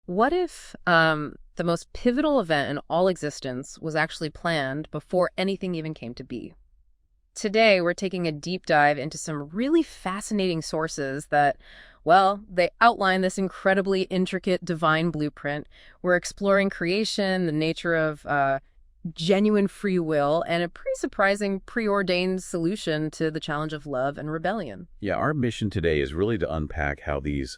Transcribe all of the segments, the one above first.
What if the most pivotal event in all existence was actually planned before anything even came to be? Today, we're taking a deep dive into some really fascinating sources that, well, they outline this incredibly intricate divine blueprint. We're exploring creation, the nature of genuine free will, and a pretty surprising preordained solution to the challenge of love and rebellion. Yeah, our mission today is really to unpack how these,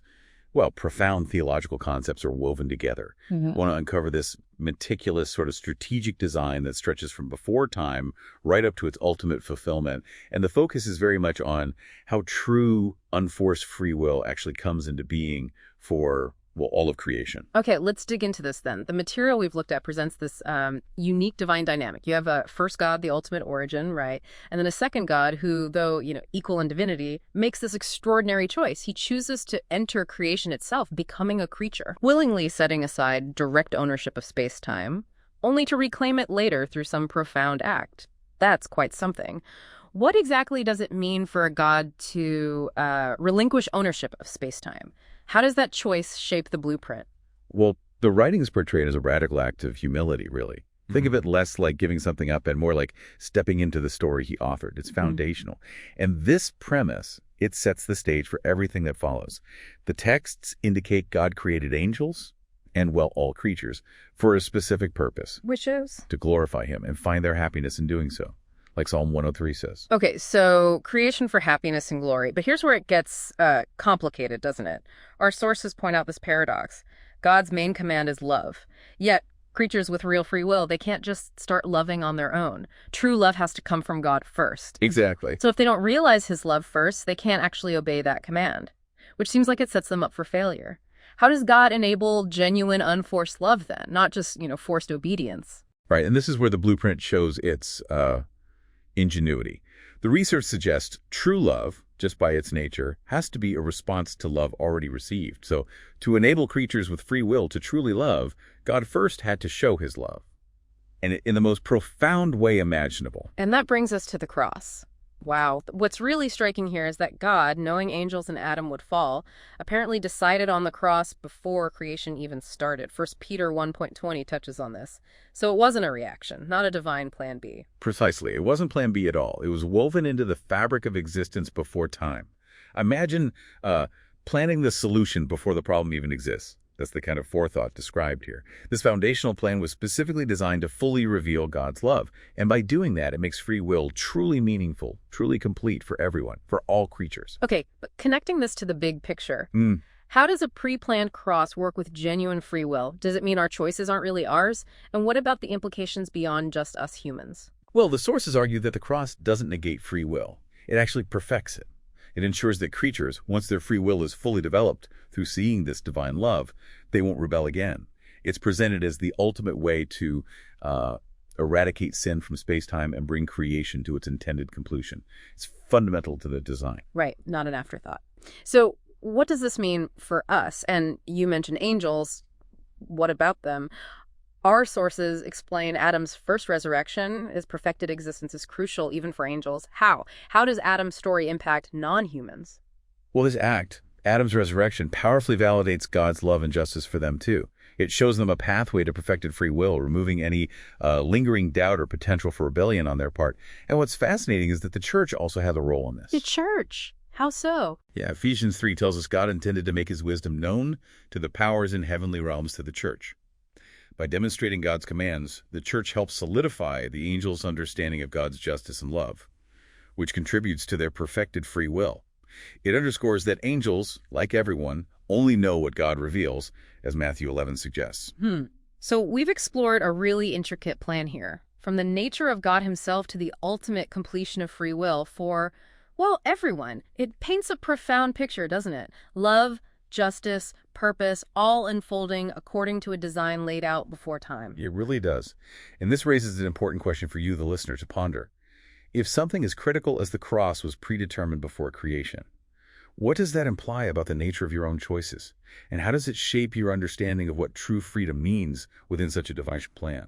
well, profound theological concepts are woven together. We want to uncover this meticulous sort of strategic design that stretches from before time right up to its ultimate fulfillment. And the focus is very much on how true, unforced free will actually comes into being for, well, all of creation. Okay, let's dig into this then. The material we've looked at presents this unique divine dynamic. You have a first God, the ultimate origin, right? And then a second God who, though, equal in divinity, makes this extraordinary choice. He chooses to enter creation itself, becoming a creature, willingly setting aside direct ownership of space-time, only to reclaim it later through some profound act. That's quite something. What exactly does it mean for a God to relinquish ownership of space-time? How does that choice shape the blueprint? Well, the writings portray it as a radical act of humility, really. Think of it less like giving something up and more like stepping into the story he authored. It's foundational. And this premise, it sets the stage for everything that follows. The texts indicate God created angels and, well, all creatures for a specific purpose. Which is? To glorify him and find their happiness in doing so, like Psalm 103 says. Okay, so creation for happiness and glory. But here's where it gets complicated, doesn't it? Our sources point out this paradox. God's main command is love. Yet, creatures with real free will, they can't just start loving on their own. True love has to come from God first. Exactly. So if they don't realize his love first, they can't actually obey that command, which seems like it sets them up for failure. How does God enable genuine, unforced love then, not just, forced obedience? Right, and this is where the blueprint shows its ingenuity. The research suggests true love, just by its nature, has to be a response to love already received. So to enable creatures with free will to truly love, God first had to show his love, and in the most profound way imaginable. And that brings us to the cross. Wow. What's really striking here is that God, knowing angels and Adam would fall, apparently decided on the cross before creation even started. 1 Peter 1:20 touches on this. So it wasn't a reaction, not a divine plan B. Precisely. It wasn't plan B at all. It was woven into the fabric of existence before time. Imagine planning the solution before the problem even exists. That's the kind of forethought described here. This foundational plan was specifically designed to fully reveal God's love. And by doing that, it makes free will truly meaningful, truly complete for everyone, for all creatures. Okay, but connecting this to the big picture, how does a pre-planned cross work with genuine free will? Does it mean our choices aren't really ours? And what about the implications beyond just us humans? Well, the sources argue that the cross doesn't negate free will. It actually perfects it. It ensures that creatures, once their free will is fully developed through seeing this divine love, they won't rebel again. It's presented as the ultimate way to eradicate sin from space-time and bring creation to its intended completion. It's fundamental to the design. Right, not an afterthought. So what does this mean for us? And you mentioned angels. What about them? Our sources explain Adam's first resurrection, his perfected existence is crucial even for angels. How? How does Adam's story impact non-humans? Well, this act, Adam's resurrection, powerfully validates God's love and justice for them too. It shows them a pathway to perfected free will, removing any lingering doubt or potential for rebellion on their part. And what's fascinating is that the church also had a role in this. The church? How so? Yeah, Ephesians 3 tells us God intended to make his wisdom known to the powers in heavenly realms to the church. By demonstrating God's commands, the church helps solidify the angels' understanding of God's justice and love, which contributes to their perfected free will. It underscores that angels, like everyone, only know what God reveals, as Matthew 11 suggests. So we've explored a really intricate plan here, from the nature of God himself to the ultimate completion of free will for, well, everyone. It paints a profound picture, doesn't it? Love, justice, purpose, all unfolding according to a design laid out before time. It really does. And this raises an important question for you, the listener, to ponder. If something as critical as the cross was predetermined before creation, what does that imply about the nature of your own choices? And how does it shape your understanding of what true freedom means within such a divine plan?